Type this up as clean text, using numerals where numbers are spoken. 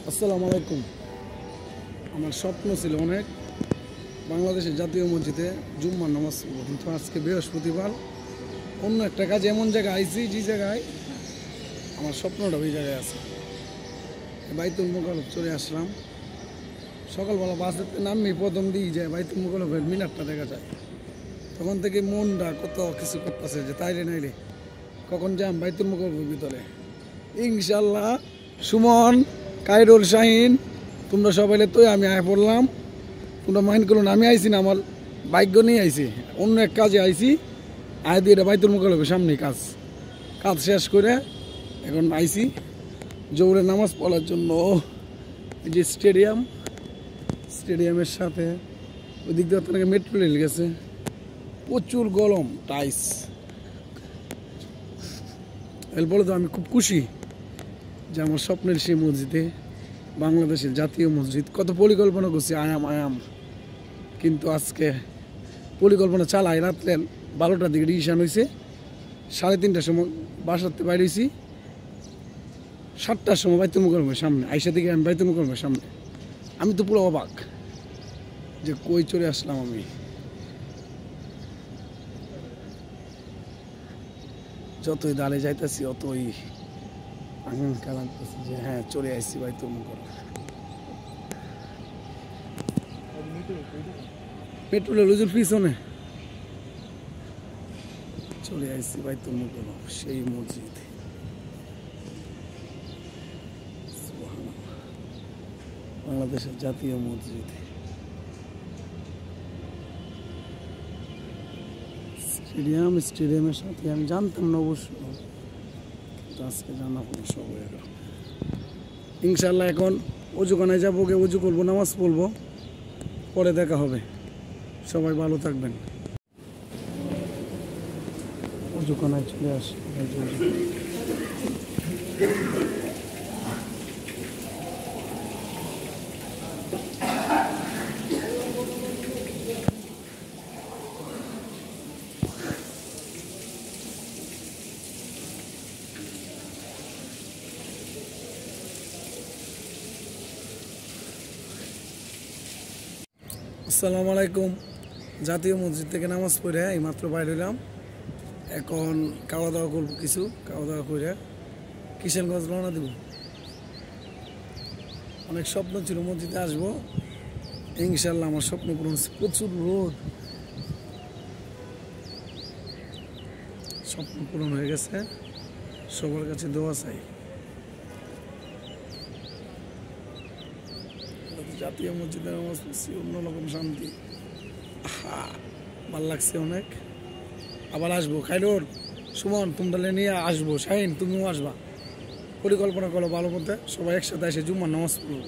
আসসালামু আলাইকুম। আমার স্বপ্ন ছিল অনেক বাংলাদেশের জাতীয় মসজিদে জুম্মার নামাজ পড়ব, কিন্তু আজকে বৃহস্পতিবার অন্য একটা কাজ এমন জায়গায় আইছি যে জায়গায় আমার স্বপ্নটা ওই জায়গায় আছে। বাইতুল মোকাররম চলে আসলাম। সকালবেলা বাসেতে নামই প্রথম দিই যায় বাইতুল মোকাররমের মিনারটা দেখা যায়, তখন থেকে মনটা কত কিছু করতেছে যে তাইলে নাইলে কখন যাম বাইতুল মোকাররমের ভিতরে। ইনশাল্লাহ সুমন, কাইরুল, শাহিন তোমরা সবাইলে তো আমি আয় পড়লাম। তোমরা মাইন্ড করো না, আমি আইছি না, আমার ভাগ্য নিয়ে আইছি, অন্য এক কাজে আইছি। আয় দিয়ে এটা বাইতুল মোকাররমের সামনে কাজ শেষ করে এখন আইছি জোহরের নামাজ পড়ার জন্য। এই যে স্টেডিয়ামের সাথে ওই দিক দিয়ে আপনাকে মেট্রো রেল গেছে, প্রচুর গরম টাইস। এরপরে তো আমি খুব খুশি যে আমার স্বপ্নের সেই মসজিদে, বাংলাদেশের জাতীয় মসজিদ, কত পরিকল্পনা করছি আয়াম, কিন্তু আজকে পরিকল্পনা চালাই। রাত্রে 12টার দিকে ডিসিশন হয়েছে, 3:30টার সময় বাসাতে বাইরেছি, 7টার সময় বাইতুল মোকাররমের সামনে আইসা থেকে আমি বাইতুল মোকাররমের সামনে। আমি তো পুরো অবাক যে কই চলে আসলাম আমি। যতই দাঁড়িয়ে যাইতেছি অতই আকাঙ্ক্ষা লাগতেছে যে হ্যাঁ চলে আসছি বাইতুল মোকাররম। পেট্রোলের লুজুর পিছনে চলে আসছি বাইতুল মোকাররম, সেই মসজিদ। বাংলাদেশের জাতীয় মসজিদ, স্টেডিয়ামের সাথে আমি জানতাম না অবশ্য, কিন্তু আজকে জানা হলো সব হয়ে গেল। ইনশাল্লাহ এখন অজুখানায় যাবো, উজু করবো, নামাজ পড়বো, পরে দেখা হবে। সবাই ভালো থাকবেন। অজুখানায় চলে আসি। আসসালামু আলাইকুম। জাতীয় মসজিদ থেকে নামাজ পড়ে এইমাত্র বাইরে হইলাম। এখন খাওয়া দাওয়া করবো, কিছু খাওয়া দাওয়া করে কিশোরগঞ্জ রওনা দেব। অনেক স্বপ্ন ছিল মসজিদে আসবো, ইনশাল্লাহ আমার স্বপ্ন পূরণ হচ্ছে। প্রচুর রোদ, স্বপ্ন পূরণ হয়ে গেছে। সবার কাছে দোয়া চাই। জাতীয় মসজিদে নামাজ পড়ছি, অন্যরকম শান্তি, ভাল লাগছে অনেক। আবার আসবো। খাইরুল, সুমন তোমরা নিয়ে আসবো, শাহিন তুমিও আসবা। পরিকল্পনা করো ভালো মতো, সবাই একসাথে এসে জুম্মার নামাজ পড়বো।